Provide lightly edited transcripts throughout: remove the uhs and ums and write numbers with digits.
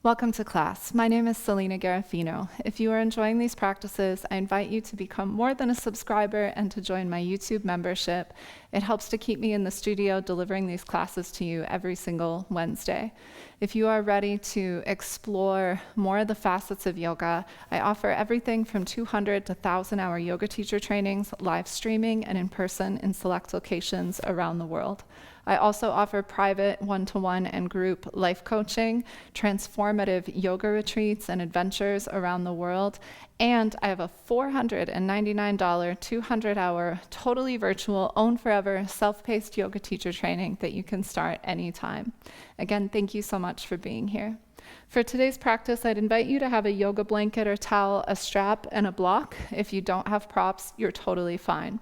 Welcome to class. My name is Selena Garofino. If you are enjoying these practices, I invite you to become more than a subscriber and to join my YouTube membership. It helps to keep me in the studio delivering these classes to you every single Wednesday. If you are ready to explore more of the facets of yoga, I offer everything from 200 to 1,000-hour yoga teacher trainings, live streaming, and in person in select locations around the world. I also offer private one-to-one and group life coaching, transformative yoga retreats and adventures around the world, and I have a $499 200-hour totally virtual, own forever, self-paced yoga teacher training that you can start anytime. Again, thank you so much for being here. For today's practice, I'd invite you to have a yoga blanket or towel, a strap, and a block. If you don't have props, you're totally fine.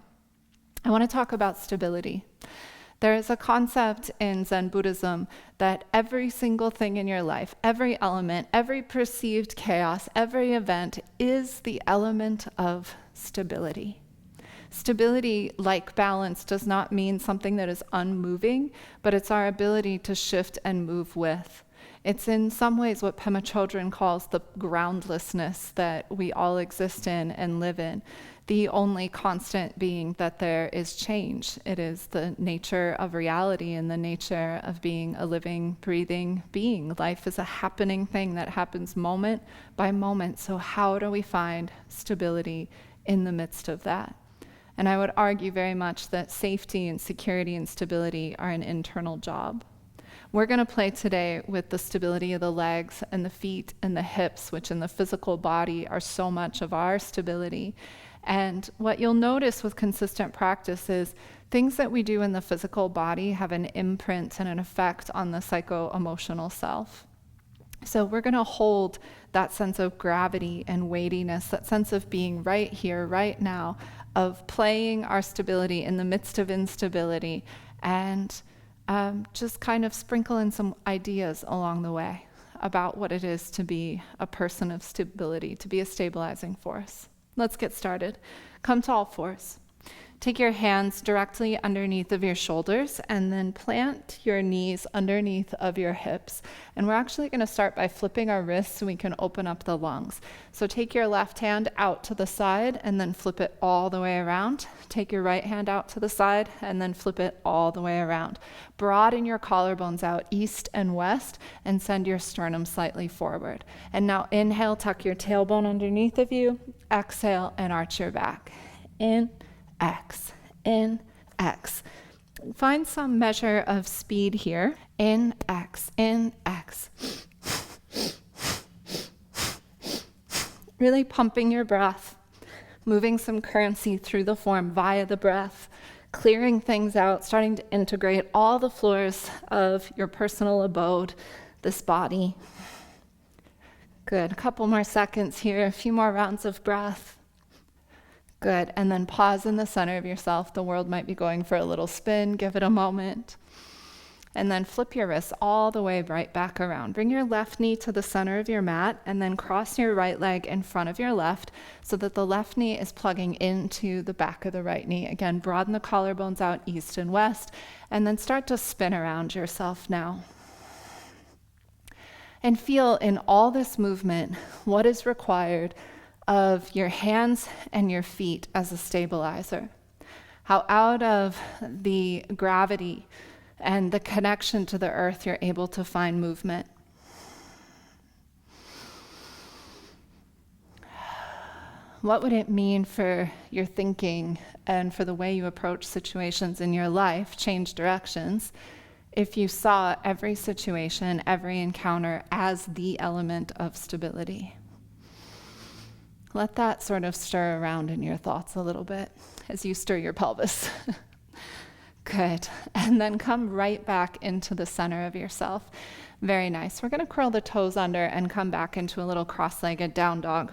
I want to talk about stability. There is a concept in Zen Buddhism that every single thing in your life, every element, every perceived chaos, every event is the element of stability. Stability, like balance, does not mean something that is unmoving, but it's our ability to shift and move with. It's in some ways what Pema Chodron calls the groundlessness that we all exist in and live in. The only constant being that there is change. It is the nature of reality and the nature of being a living, breathing being. Life is a happening thing that happens moment by moment. So how do we find stability in the midst of that? And I would argue very much that safety and security and stability are an internal job. We're going to play today with the stability of the legs and the feet and the hips, which in the physical body are so much of our stability. And what you'll notice with consistent practice is things that we do in the physical body have an imprint and an effect on the psycho-emotional self. So we're going to hold that sense of gravity and weightiness, that sense of being right here, right now, of playing our stability in the midst of instability, and just kind of sprinkle in some ideas along the way about what it is to be a person of stability, to be a stabilizing force. Let's get started. Come to all fours. Take your hands directly underneath of your shoulders and then plant your knees underneath of your hips. And we're actually going to start by flipping our wrists so we can open up the lungs. So take your left hand out to the side and then flip it all the way around. Take your right hand out to the side and then flip it all the way around. Broaden your collarbones out east and west and send your sternum slightly forward. And now inhale, tuck your tailbone underneath of you. Exhale and arch your back. In, X, in, X. Find some measure of speed here. In, X, in, X. Really pumping your breath, moving some currency through the form via the breath, clearing things out, starting to integrate all the floors of your personal abode, this body. Good. A couple more seconds here, a few more rounds of breath. Good, and then pause in the center of yourself. The world might be going for a little spin. Give it a moment. And then flip your wrists all the way right back around. Bring your left knee to the center of your mat and then cross your right leg in front of your left so that the left knee is plugging into the back of the right knee. Again, broaden the collarbones out east and west, and then start to spin around yourself now. And feel in all this movement what is required of your hands and your feet as a stabilizer. How out of the gravity and the connection to the earth you're able to find movement. What would it mean for your thinking and for the way you approach situations in your life, change directions, if you saw every situation, every encounter as the element of stability? Let that sort of stir around in your thoughts a little bit as you stir your pelvis. Good. And then come right back into the center of yourself. Very nice. We're going to curl the toes under and come back into a little cross-legged down dog.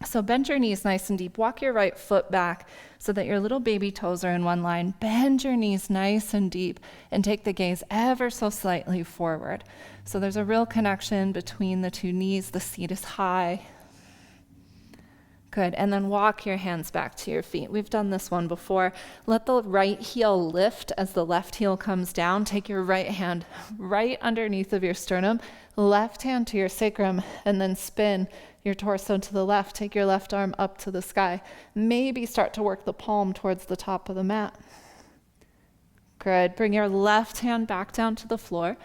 So bend your knees nice and deep. Walk your right foot back so that your little baby toes are in one line. Bend your knees nice and deep and take the gaze ever so slightly forward. So there's a real connection between the two knees. The seat is high. Good, and then walk your hands back to your feet. We've done this one before. Let the right heel lift as the left heel comes down. Take your right hand right underneath of your sternum. left hand to your sacrum, and then spin your torso to the left. Take your left arm up to the sky. Maybe start to work the palm towards the top of the mat. Good. Bring your left hand back down to the floor.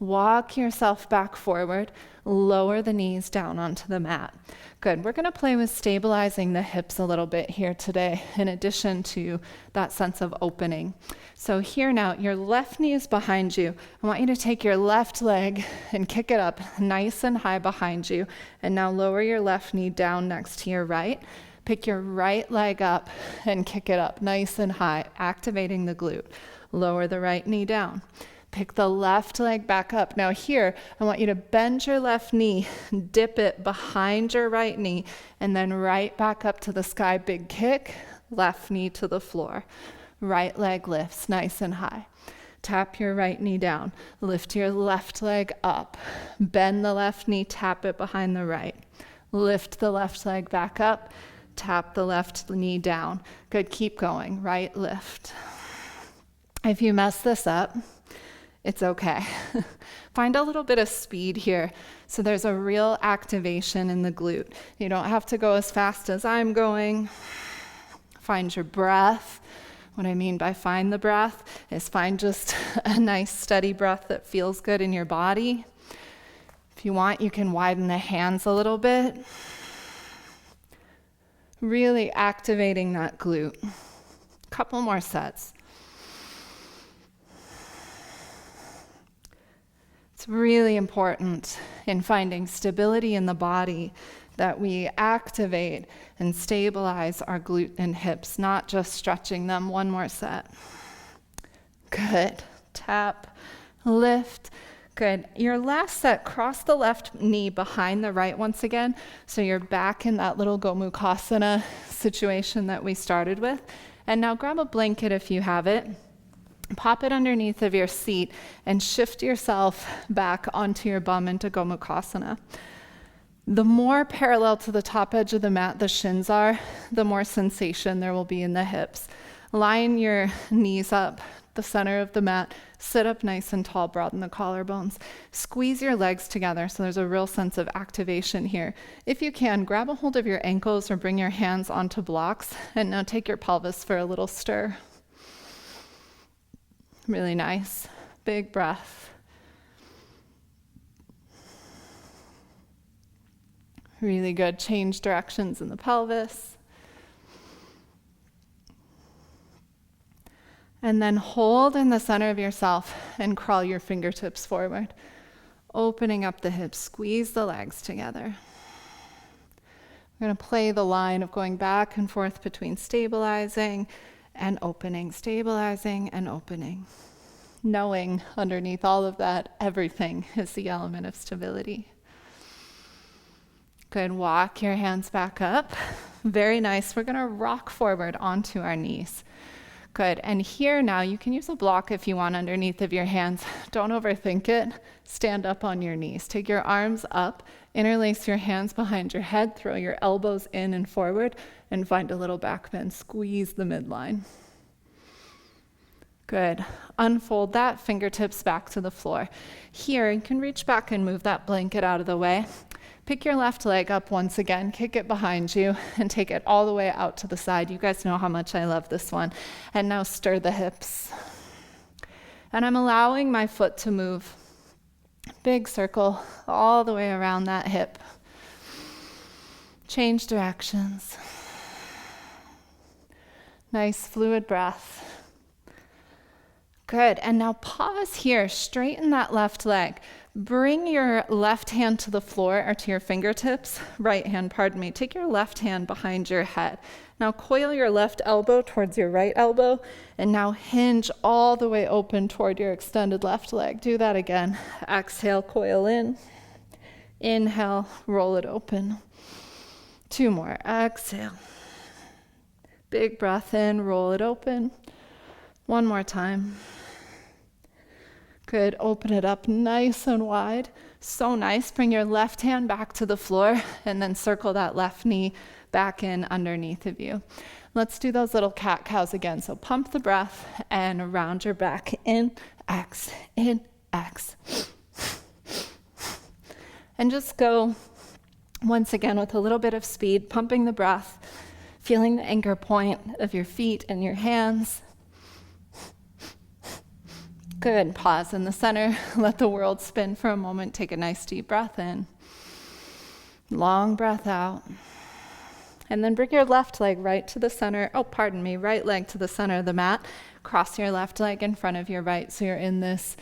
Walk yourself back forward. Lower the knees down onto the mat. Good. We're going to play with stabilizing the hips a little bit here today, in addition to that sense of opening. So here now, your left knee is behind you. I want you to take your left leg and kick it up nice and high behind you. And now lower your left knee down next to your right. Pick your right leg up and kick it up nice and high, activating the glute. Lower the right knee down. Pick the left leg back up. Now here, I want you to bend your left knee, dip it behind your right knee, and then right back up to the sky. Big kick, left knee to the floor. Right leg lifts nice and high. Tap your right knee down. Lift your left leg up. Bend the left knee, tap it behind the right. Lift the left leg back up. Tap the left knee down. Good, keep going. Right lift. If you mess this up, it's okay. Find a little bit of speed here so there's a real activation in the glute. You don't have to go as fast as I'm going. Find your breath. What I mean by find the breath is find just a nice steady breath that feels good in your body. If you want, you can widen the hands a little bit. Really activating that glute. Couple more sets. It's really important in finding stability in the body that we activate and stabilize our glute and hips, not just stretching them. One more set. Good. Tap, lift. Good. Your last set, cross the left knee behind the right once again, so you're back in that little Gomukasana situation that we started with. And now grab a blanket if you have it. Pop it underneath of your seat and shift yourself back onto your bum into Gomukasana. The more parallel to the top edge of the mat the shins are, the more sensation there will be in the hips. Line your knees up the center of the mat. Sit up nice and tall, broaden the collarbones. Squeeze your legs together so there's a real sense of activation here. If you can, grab a hold of your ankles or bring your hands onto blocks. And now take your pelvis for a little stir. Really nice. Big breath. Really good. Change directions in the pelvis. And then hold in the center of yourself and crawl your fingertips forward. Opening up the hips. Squeeze the legs together. We're going to play the line of going back and forth between stabilizing and opening, stabilizing and opening. Knowing underneath all of that, everything is the element of stability. Good, walk your hands back up. Very nice. We're gonna rock forward onto our knees. Good, and here now, you can use a block if you want underneath of your hands. Don't overthink it. Stand up on your knees. Take your arms up, interlace your hands behind your head, throw your elbows in and forward, and find a little back bend. Squeeze the midline. Good. Unfold that, fingertips back to the floor. Here, you can reach back and move that blanket out of the way. Pick your left leg up once again, kick it behind you, and take it all the way out to the side. You guys know how much I love this one. And now stir the hips. And I'm allowing my foot to move. Big circle all the way around that hip. Change directions. Nice fluid breath. Good, and now pause here, straighten that left leg. Bring your left hand to the floor or to your fingertips, right hand, pardon me. Take your left hand behind your head. Now coil your left elbow towards your right elbow, and now hinge all the way open toward your extended left leg. Do that again. Exhale, coil in. Inhale, roll it open. 2 more, exhale. Big breath in, roll it open. 1 more time. Good, open it up nice and wide. So nice, bring your left hand back to the floor and then circle that left knee back in underneath of you. Let's do those little cat-cows again. So pump the breath and round your back. In, X, And just go once again with a little bit of speed, pumping the breath, feeling the anchor point of your feet and your hands. Good. Pause in the center. Let the world spin for a moment. Take a nice deep breath in. Long breath out. And then bring your left leg right to the center. Right leg to the center of the mat. Cross your left leg in front of your right. So you're in this,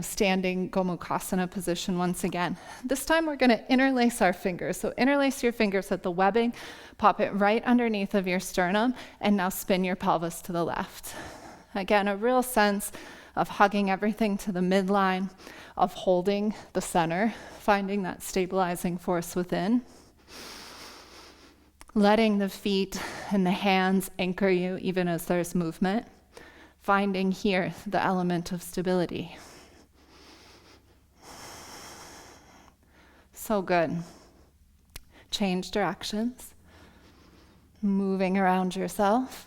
standing Gomukasana position once again. This time we're going to interlace our fingers. So interlace your fingers at the webbing. Pop it right underneath of your sternum. And now spin your pelvis to the left. Again, a real sense of hugging everything to the midline, of holding the center, finding that stabilizing force within. Letting the feet and the hands anchor you even as there's movement. Finding here the element of stability. So good. Change directions. Moving around yourself.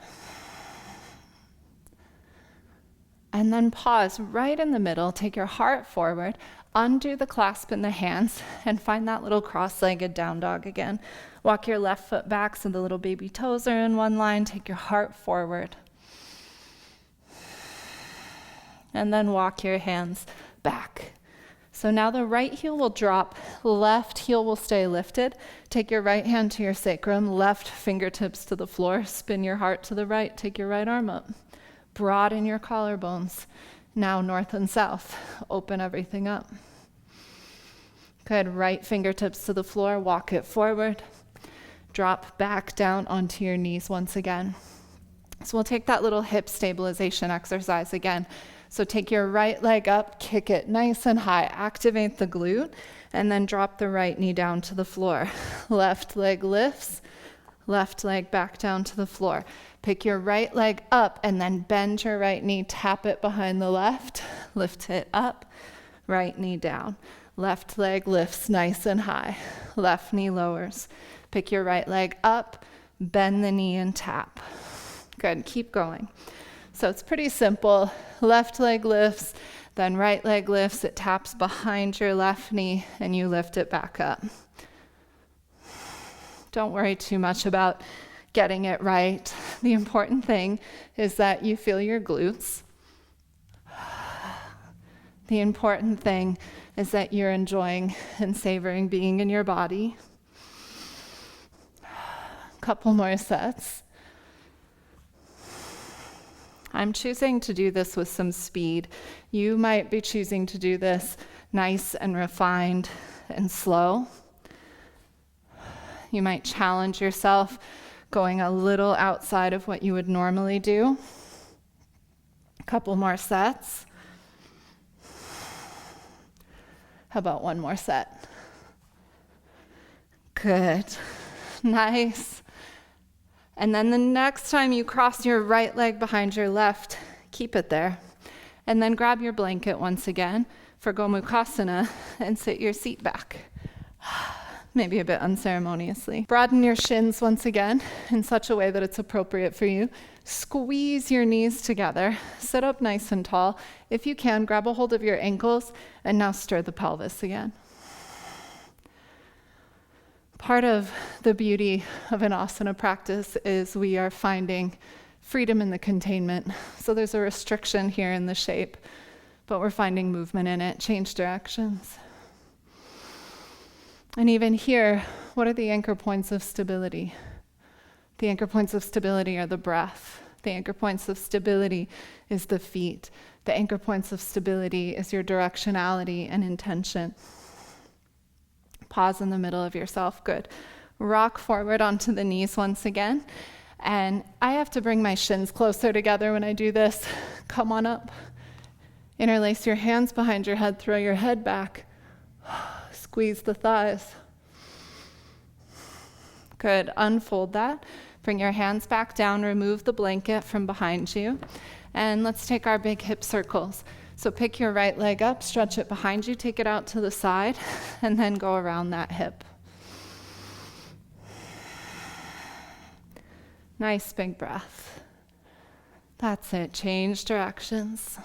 And then pause right in the middle, take your heart forward, undo the clasp in the hands, and find that little cross-legged down dog again. Walk your left foot back so the little baby toes are in one line, take your heart forward. And then walk your hands back. So now the right heel will drop, left heel will stay lifted. Take your right hand to your sacrum, left fingertips to the floor, spin your heart to the right, take your right arm up. Broaden your collarbones. Now north and south. Open everything up. Good. Right fingertips to the floor. Walk it forward. Drop back down onto your knees once again. So we'll take that little hip stabilization exercise again. So take your right leg up, kick it nice and high. Activate the glute, and then drop the right knee down to the floor. Left leg lifts. Left leg back down to the floor. Pick your right leg up and then bend your right knee, tap it behind the left, lift it up, right knee down. Left leg lifts nice and high, left knee lowers. Pick your right leg up, bend the knee and tap. Good, keep going. So it's pretty simple. Left leg lifts, then right leg lifts, it taps behind your left knee and you lift it back up. Don't worry too much about getting it right. The important thing is that you feel your glutes. The important thing is that you're enjoying and savoring being in your body. Couple more sets. I'm choosing to do this with some speed. You might be choosing to do this nice and refined and slow. You might challenge yourself going a little outside of what you would normally do. A couple more sets. How about one more set? Good. Nice. And then the next time you cross your right leg behind your left, keep it there. And then grab your blanket once again for Gomukasana and sit your seat back. Maybe a bit unceremoniously. Broaden your shins once again in such a way that it's appropriate for you. Squeeze your knees together. Sit up nice and tall. If you can, grab a hold of your ankles and now stir the pelvis again. Part of the beauty of an asana practice is we are finding freedom in the containment. So there's a restriction here in the shape, but we're finding movement in it. Change directions. And even here, what are the anchor points of stability? The anchor points of stability are the breath. The anchor points of stability is the feet. The anchor points of stability is your directionality and intention. Pause in the middle of yourself. Good. Rock forward onto the knees once again. And I have to bring my shins closer together when I do this. Come on up. Interlace your hands behind your head. Throw your head back. Squeeze the thighs. Good. Unfold that. Bring your hands back down. Remove the blanket from behind you. And let's take our big hip circles. So pick your right leg up, stretch it behind you, take it out to the side, and then go around that hip. Nice big breath. That's it. Change directions.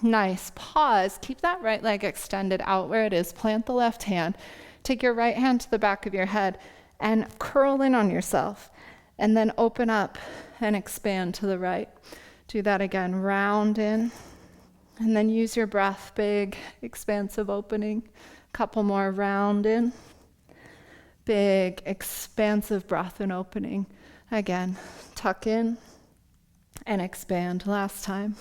Nice. Pause. Keep that right leg extended out where it is. Plant the left hand. Take your right hand to the back of your head and curl in on yourself. And then open up and expand to the right. Do that again. Round in. And then use your breath. Big, expansive opening. Couple more. Round in. Big, expansive breath and opening. Again. Tuck in and expand. Last time.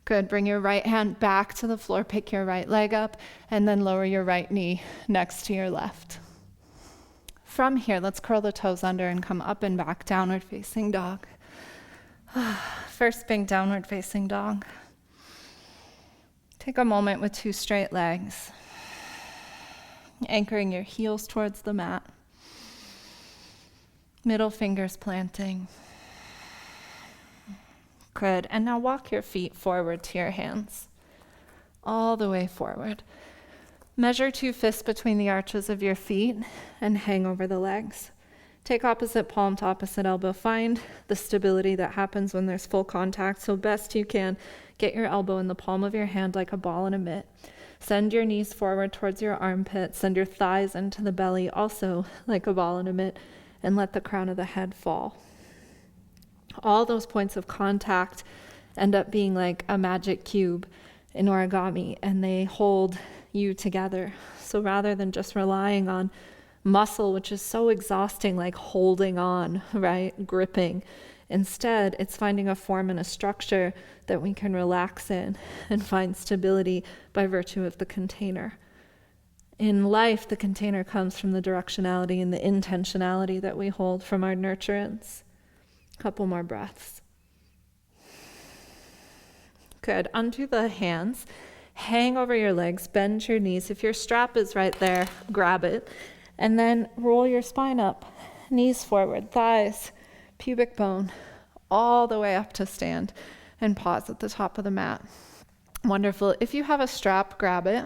Good. Bring your right hand back to the floor. Pick your right leg up and then lower your right knee next to your left. From here, let's curl the toes under and come up and back, downward facing dog. First big downward facing dog. Take a moment with 2 straight legs, anchoring your heels towards the mat. Middle fingers planting. Good. And now walk your feet forward to your hands, all the way forward. Measure 2 fists between the arches of your feet and hang over the legs. Take opposite palm to opposite elbow. Find the stability that happens when there's full contact. So best you can, get your elbow in the palm of your hand like a ball in a mitt. Send your knees forward towards your armpits. Send your thighs into the belly, also like a ball in a mitt, and let the crown of the head fall. All those points of contact end up being like a magic cube in origami, and they hold you together. So rather than just relying on muscle, which is so exhausting, like holding on, right, gripping, instead it's finding a form and a structure that we can relax in and find stability by virtue of the container. In life, the container comes from the directionality and the intentionality that we hold from our nurturance. Couple more breaths. Good. Undo the hands. Hang over your legs. Bend your knees. If your strap is right there, grab it. And then roll your spine up. Knees forward. Thighs, pubic bone, all the way up to stand. And pause at the top of the mat. Wonderful. If you have a strap, grab it.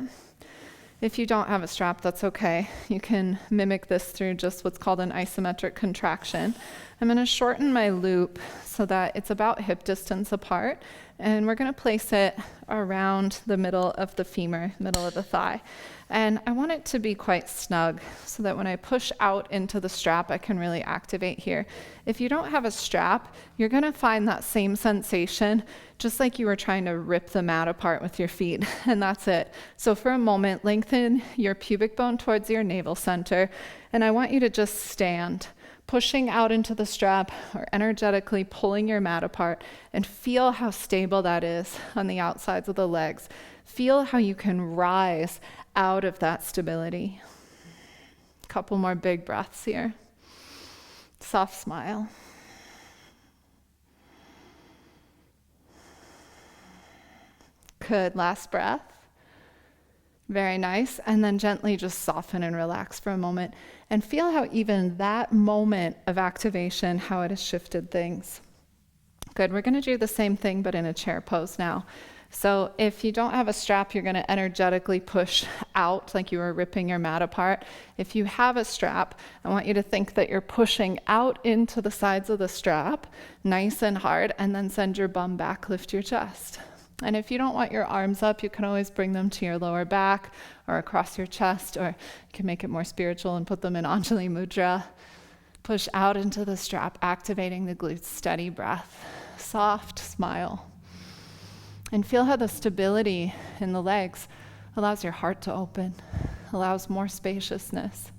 If you don't have a strap, that's okay. You can mimic this through just what's called an isometric contraction. I'm going to shorten my loop so that it's about hip distance apart, and we're going to place it around the middle of the femur, middle of the thigh. And I want it to be quite snug so that when I push out into the strap, I can really activate here. If you don't have a strap, you're going to find that same sensation, just like you were trying to rip the mat apart with your feet, and that's it. So for a moment, lengthen your pubic bone towards your navel center, and I want you to just stand, pushing out into the strap or energetically pulling your mat apart, and feel how stable that is on the outsides of the legs. Feel how you can rise out of that stability. Couple more big breaths here. Soft smile. Good. Last breath. Very nice. And then gently just soften and relax for a moment and feel how even that moment of activation, how it has shifted things. Good. We're going to do the same thing, but in a chair pose now. So if you don't have a strap, you're going to energetically push out like you were ripping your mat apart. If you have a strap, I want you to think that you're pushing out into the sides of the strap, nice and hard, and then send your bum back, lift your chest. And if you don't want your arms up, you can always bring them to your lower back or across your chest, or you can make it more spiritual and put them in Anjali Mudra. Push out into the strap, activating the glutes, steady breath, soft smile. And feel how the stability in the legs allows your heart to open, allows more spaciousness.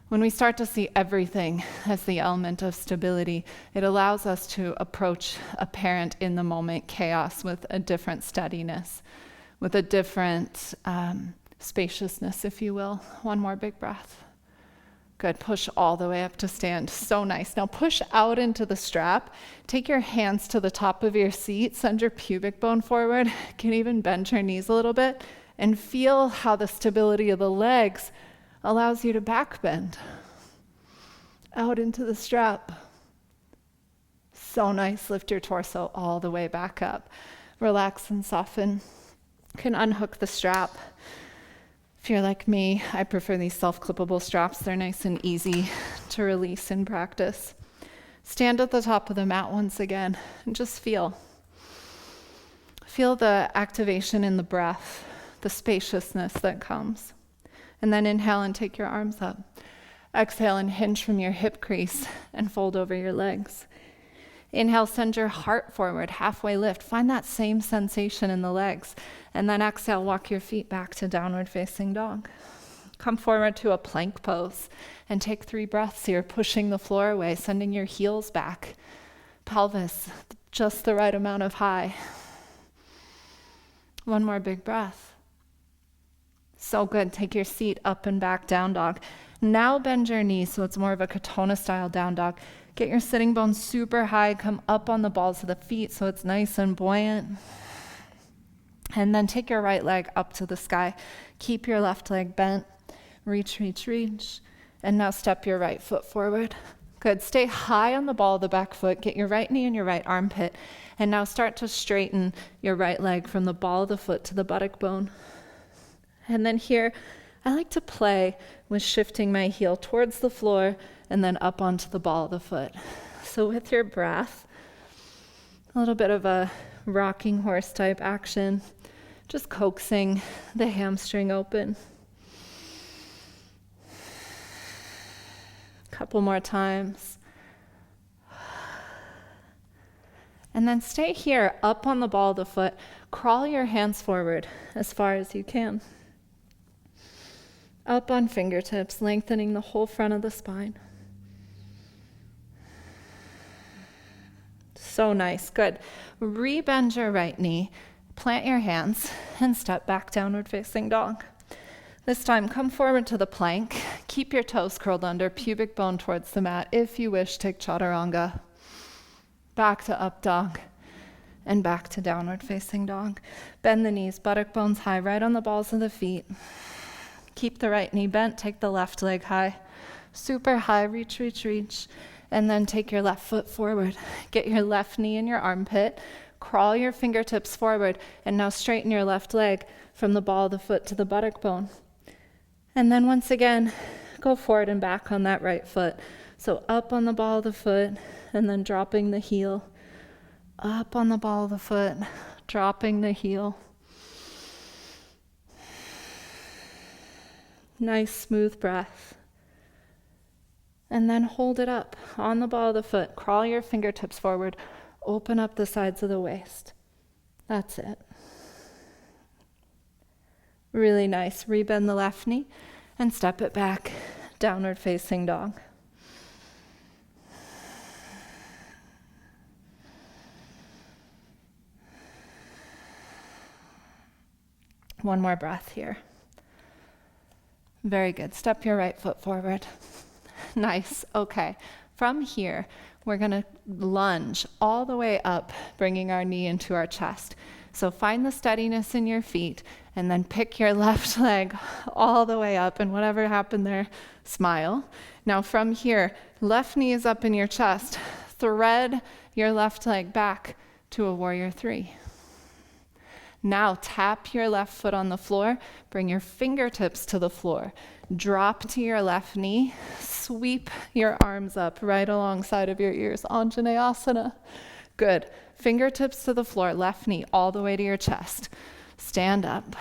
When we start to see everything as the element of stability, it allows us to approach apparent in the moment chaos with a different steadiness, with a different spaciousness, if you will. One more big breath. Good. Push all the way up to stand. So nice. Now push out into the strap. Take your hands to the top of your seat. Send your pubic bone forward. You can even bend your knees a little bit. And feel how the stability of the legs allows you to backbend out into the strap. So nice. Lift your torso all the way back up. Relax and soften. You can unhook the strap. If you're like me, I prefer these self-clippable straps. They're nice and easy to release in practice. Stand at the top of the mat once again and just feel. Feel the activation in the breath, the spaciousness that comes. And then inhale and take your arms up. Exhale and hinge from your hip crease and fold over your legs. Inhale, send your heart forward, halfway lift. Find that same sensation in the legs. And then exhale, walk your feet back to downward facing dog. Come forward to a plank pose and take 3 breaths here, pushing the floor away, sending your heels back. Pelvis, just the right amount of high. 1 more big breath. So good. Take your seat up and back, down dog. Now bend your knees so it's more of a Katonah style down dog. Get your sitting bones super high. Come up on the balls of the feet so it's nice and buoyant. And then take your right leg up to the sky. Keep your left leg bent. Reach, reach, reach. And now step your right foot forward. Good. Stay high on the ball of the back foot. Get your right knee and your right armpit. And now start to straighten your right leg from the ball of the foot to the buttock bone. And then here, I like to play with shifting my heel towards the floor and then up onto the ball of the foot. So with your breath, a little bit of a rocking horse type action, just coaxing the hamstring open. Couple more times. And then stay here up on the ball of the foot. Crawl your hands forward as far as you can. Up on fingertips, lengthening the whole front of the spine. So nice, good. Rebend your right knee, plant your hands, and step back downward facing dog. This time, come forward to the plank. Keep your toes curled under, pubic bone towards the mat. If you wish, take chaturanga. Back to up dog, and back to downward facing dog. Bend the knees, buttock bones high, right on the balls of the feet. Keep the right knee bent, take the left leg high. Super high, reach, reach, reach. And then take your left foot forward. Get your left knee in your armpit. Crawl your fingertips forward. And now straighten your left leg from the ball of the foot to the buttock bone. And then once again, go forward and back on that right foot. So up on the ball of the foot, and then dropping the heel. Up on the ball of the foot, dropping the heel. Nice smooth breath. And then hold it up on the ball of the foot. Crawl your fingertips forward. Open up the sides of the waist. That's it. Really nice. Rebend the left knee and step it back. Downward facing dog. One more breath here. Very good. Step your right foot forward. Nice. Okay. From here, we're going to lunge all the way up, bringing our knee into our chest. So find the steadiness in your feet, and then pick your left leg all the way up, and whatever happened there, smile. Now from here, left knee is up in your chest. Thread your left leg back to a warrior 3. Now tap your left foot on the floor, bring your fingertips to the floor, drop to your left knee, sweep your arms up right alongside of your ears, Anjaneyasana. Good. Fingertips to the floor, left knee all the way to your chest. Stand up.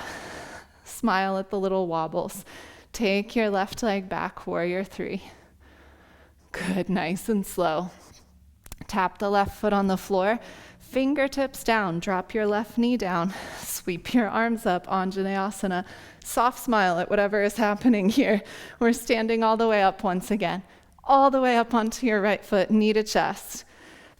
Smile at the little wobbles. Take your left leg back, warrior 3. Good, nice and slow. Tap the left foot on the floor. Fingertips down, drop your left knee down, sweep your arms up, Anjaneyasana. Soft smile at whatever is happening here. We're standing all the way up once again. All the way up onto your right foot, knee to chest.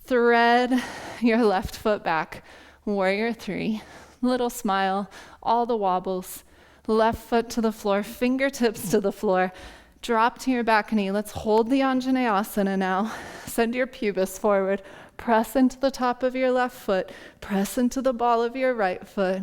Thread your left foot back, warrior 3. Little smile, all the wobbles. Left foot to the floor, fingertips to the floor. Drop to your back knee. Let's hold the Anjaneyasana now. Send your pubis forward. Press into the top of your left foot. Press into the ball of your right foot.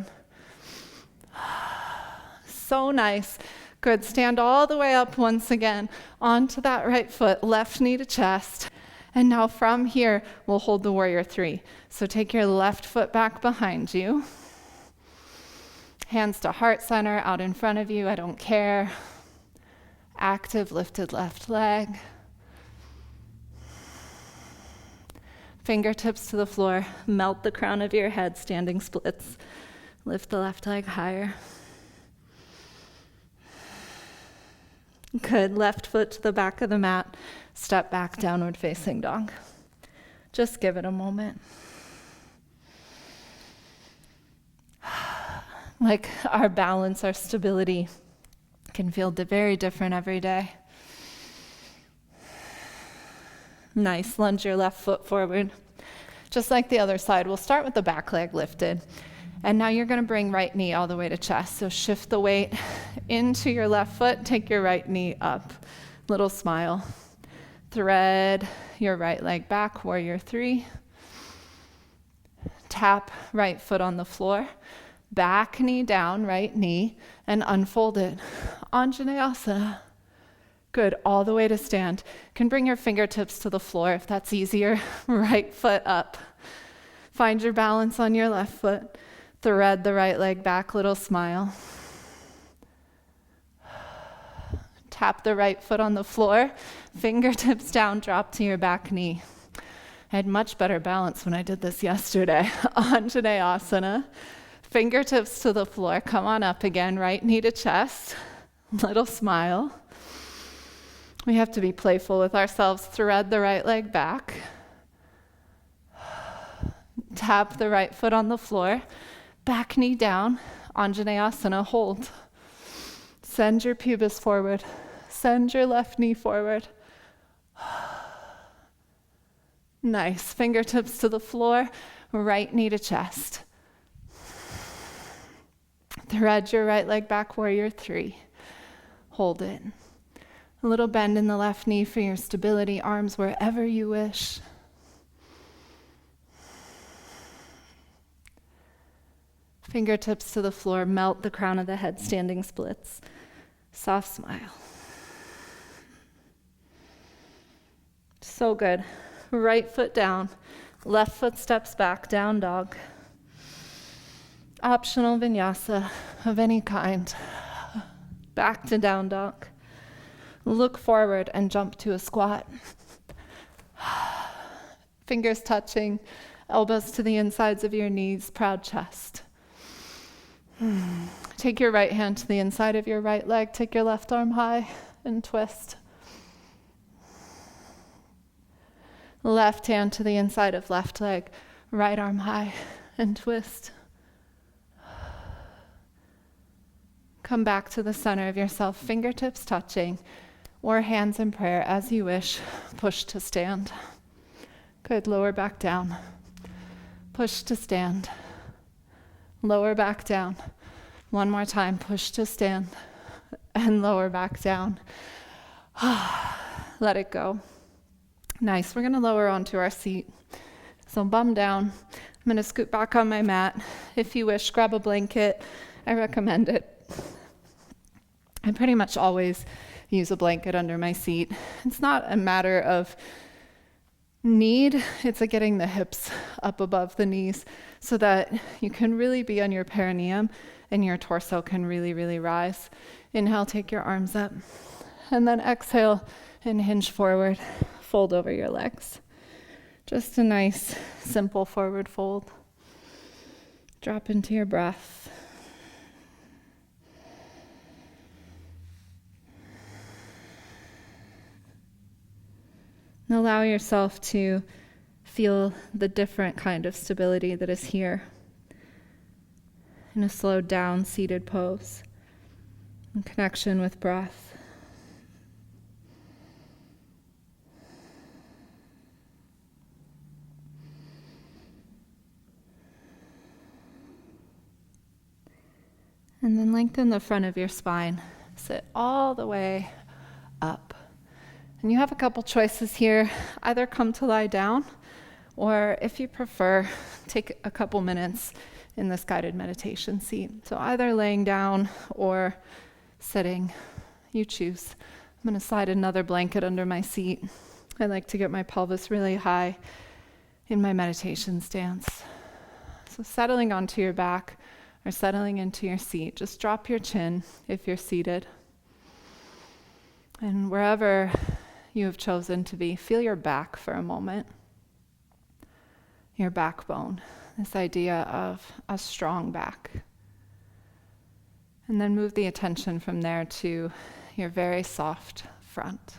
So nice. Good. Stand all the way up once again onto that right foot, left knee to chest. And now from here, we'll hold the warrior 3. So take your left foot back behind you. Hands to heart center, out in front of you. I don't care. Active, lifted left leg. Fingertips to the floor. Melt the crown of your head, standing splits. Lift the left leg higher. Good. Left foot to the back of the mat. Step back, downward facing dog. Just give it a moment. Like our balance, our stability can feel very different every day. Nice. Lunge your left foot forward. Just like the other side, we'll start with the back leg lifted. And now you're going to bring right knee all the way to chest. So shift the weight into your left foot. Take your right knee up. Little smile. Thread your right leg back, warrior 3. Tap right foot on the floor. Back knee down, right knee, and unfold it. Anjaneyasana. Good, all the way to stand. You can bring your fingertips to the floor if that's easier. Right foot up. Find your balance on your left foot. Thread the right leg back, little smile. Tap the right foot on the floor. Fingertips down, drop to your back knee. I had much better balance when I did this yesterday. Anjaneyasana. Fingertips to the floor. Come on up again. Right knee to chest. Little smile. We have to be playful with ourselves. Thread the right leg back. Tap the right foot on the floor. Back knee down. Anjaneyasana. Hold. Send your pubis forward. Send your left knee forward. Nice. Fingertips to the floor. Right knee to chest. Thread your right leg back, warrior 3. Hold it. A little bend in the left knee for your stability, arms wherever you wish. Fingertips to the floor, melt the crown of the head, standing splits. Soft smile. So good. Right foot down, left foot steps back, down dog. Optional vinyasa of any kind. Back to down dog. Look forward and jump to a squat. Fingers touching, elbows to the insides of your knees, proud chest. Take your right hand to the inside of your right leg, take your left arm high and twist. Left hand to the inside of left leg, right arm high and twist. Come back to the center of yourself, fingertips touching, or hands in prayer as you wish. Push to stand. Good, lower back down. Push to stand. Lower back down. One more time, push to stand. And lower back down. Let it go. Nice, we're gonna lower onto our seat. So bum down. I'm gonna scoot back on my mat. If you wish, grab a blanket. I recommend it. I pretty much always use a blanket under my seat. It's not a matter of need, it's like getting the hips up above the knees so that you can really be on your perineum and your torso can really, really rise. Inhale, take your arms up. And then exhale and hinge forward, fold over your legs. Just a nice, simple forward fold. Drop into your breath. And allow yourself to feel the different kind of stability that is here in a slowed down seated pose in connection with breath. And then lengthen the front of your spine. Sit all the way up. And you have a couple choices here. Either come to lie down, or if you prefer, take a couple minutes in this guided meditation seat. So either laying down or sitting, you choose. I'm gonna slide another blanket under my seat. I like to get my pelvis really high in my meditation stance. So settling onto your back or settling into your seat, just drop your chin if you're seated. And wherever you have chosen to be, feel your back for a moment. your backbone, this idea of a strong back. And then move the attention from there to your very soft front.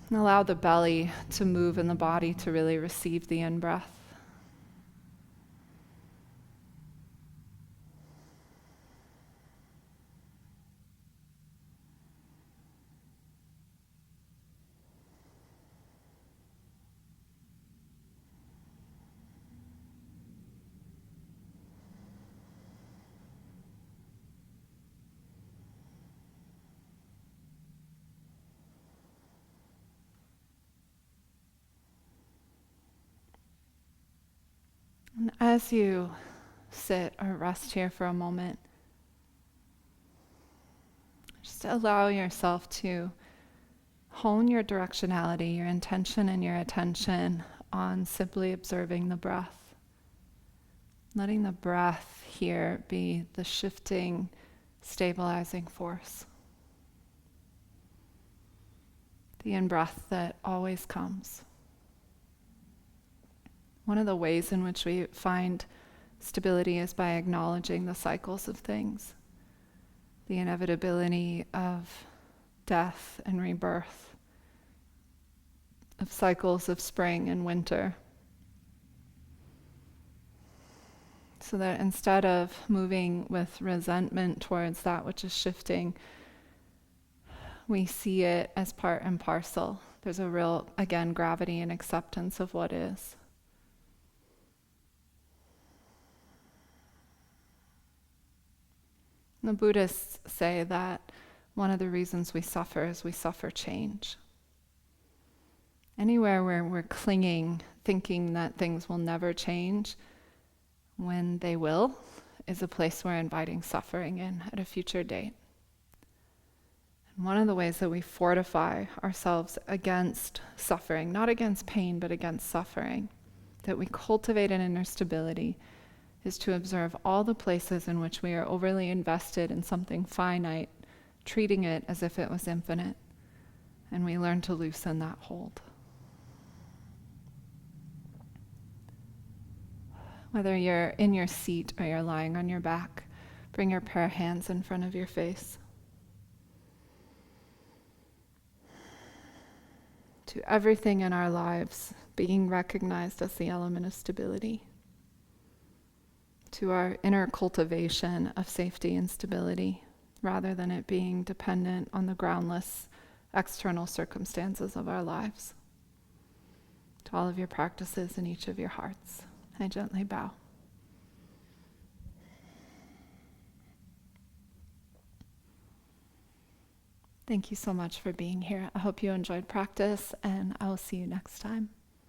And allow the belly to move and the body to really receive the in-breath. And as you sit or rest here for a moment, just allow yourself to hone your directionality, your intention and your attention on simply observing the breath. Letting the breath here be the shifting, stabilizing force. The in-breath that always comes. One of the ways in which we find stability is by acknowledging the cycles of things, the inevitability of death and rebirth, of cycles of spring and winter. So that instead of moving with resentment towards that which is shifting, we see it as part and parcel. There's a real, again, gravity and acceptance of what is. The Buddhists say that one of the reasons we suffer is we suffer change. Anywhere where we're clinging, thinking that things will never change, when they will, is a place we're inviting suffering in at a future date. And one of the ways that we fortify ourselves against suffering, not against pain, but against suffering, that we cultivate an inner stability, is to observe all the places in which we are overly invested in something finite, treating it as if it was infinite, and we learn to loosen that hold. Whether you're in your seat or you're lying on your back, bring your pair of hands in front of your face. To everything in our lives being recognized as the element of stability. To our inner cultivation of safety and stability, rather than it being dependent on the groundless external circumstances of our lives. To all of your practices in each of your hearts, I gently bow. Thank you so much for being here. I hope you enjoyed practice, and I will see you next time.